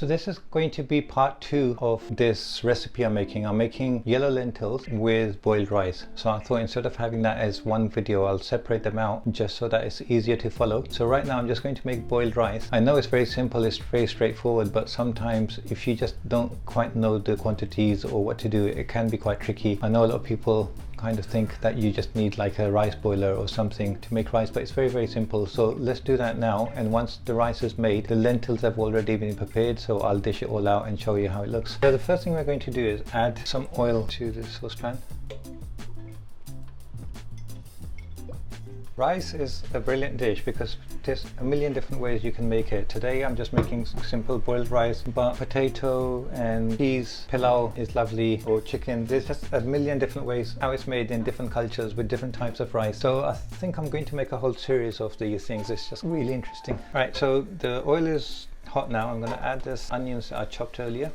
So this is going to be part 2 of this recipe I'm making. I'm making yellow lentils with boiled rice. So I thought instead of having that as one video, I'll separate them out just so that it's easier to follow. So right now I'm just going to make boiled rice. I know it's very simple, it's very straightforward, but sometimes if you just don't quite know the quantities or what to do, it can be quite tricky. I know a lot of people kind of think that you just need like a rice boiler or something to make rice, but it's very simple. So let's do that now, and once the rice is made, the lentils have already been prepared, so I'll dish it all out and show you how it looks. So the first thing we're going to do is add some oil to the saucepan. Rice is a brilliant dish because there's a million different ways you can make it. Today I'm just making simple boiled rice, but potato and cheese pilau is lovely, or chicken. There's just a million different ways how it's made in different cultures with different types of rice. So I think I'm going to make a whole series of these things. It's just really interesting. Right, so the oil is hot now. I'm going to add this onions that I chopped earlier.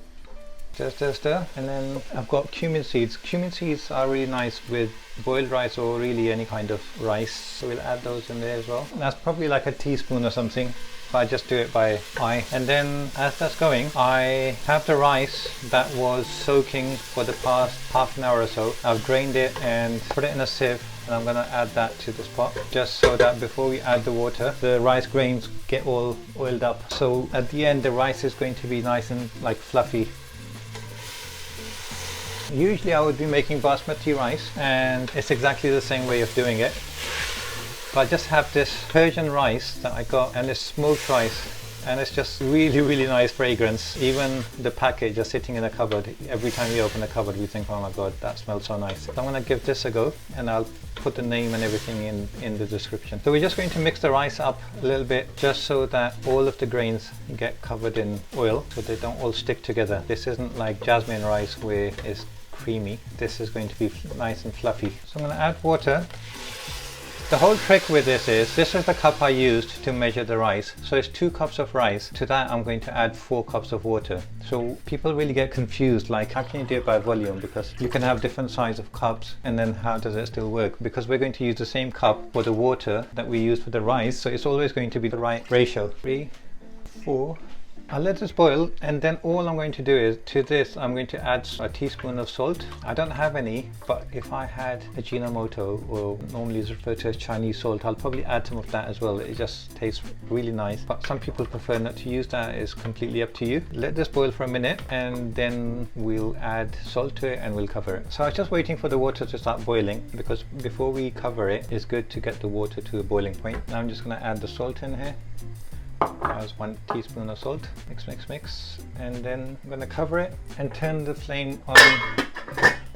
Stir, and then I've got cumin seeds. Cumin seeds are really nice with boiled rice or really any kind of rice, so we'll add those in there as well. That's probably like a teaspoon or something, but I just do it by eye. And then as that's going, I have the rice that was soaking for the past half an hour or so. I've drained it and put it in a sieve, and I'm going to add that to this pot just so that before we add the water, the rice grains get all oiled up. So at the end the rice is going to be nice and like fluffy. Usually I would be making basmati rice, and it's exactly the same way of doing it, but I just have this Persian rice that I got, and it's smoked rice, and it's just really nice fragrance. Even the package is sitting in a cupboard. Every time we open a cupboard we think, oh my god, that smells so nice. So I'm going to give this a go, and I'll put the name and everything in the description. So we're just going to mix the rice up a little bit just so that all of the grains get covered in oil so they don't all stick together. This isn't like jasmine rice where it's creamy. This is going to be nice and fluffy. So I'm going to add water. The whole trick with this is the cup I used to measure the rice. So it's 2 cups of rice. To that I'm going to add 4 cups of water. So people really get confused, like how can you do it by volume, because you can have different size of cups, and then how does it still work? Because we're going to use the same cup for the water that we use for the rice, so it's always going to be the right ratio. 3, 4. I'll let this boil, and then all I'm going to do is to this I'm going to add a teaspoon of salt. I don't have any, but if I had Ajinomoto, or normally is referred to as Chinese salt, I'll probably add some of that as well. It just tastes really nice, but some people prefer not to use that. It's completely up to you. Let this boil for a minute, and then we'll add salt to it and we'll cover it. So I was just waiting for the water to start boiling, because before we cover it, it's good to get the water to a boiling point. Now I'm just going to add the salt in here. That's 1 teaspoon of salt. Mix, and then I'm going to cover it and turn the flame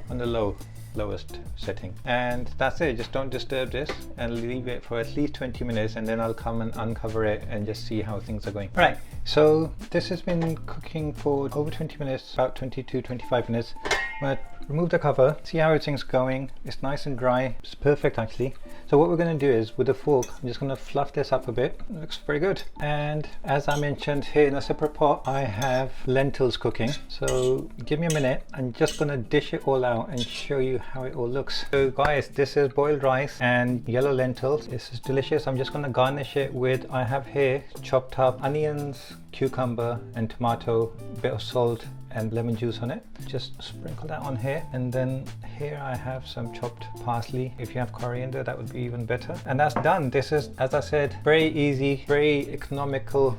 on the lowest setting, and that's it. Just don't disturb this and leave it for at least 20 minutes, and then I'll come and uncover it and just see how things are going. Right, so this has been cooking for over 20 minutes, about 22-25 minutes. I'm going to remove the cover, see how everything's going. It's nice and dry. It's perfect actually. So what we're going to do is, with a fork, I'm just going to fluff this up a bit. It looks very good. And as I mentioned, here in a separate pot I have lentils cooking. So give me a minute. I'm just going to dish it all out and show you how it all looks. So guys, this is boiled rice and yellow lentils. This is delicious. I'm just going to garnish it with, I have here chopped up onions, cucumber and tomato, a bit of salt and lemon juice on it. Just sprinkle that on here, and then here I have some chopped parsley. If you have coriander, that would be even better. And that's done. This is, as I said, very easy, very economical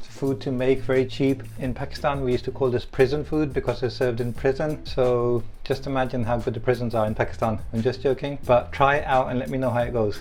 food to make, very cheap. In Pakistan we used to call this prison food because it's served in prison. So just imagine how good the prisons are in Pakistan. I'm just joking, but try it out and let me know how it goes.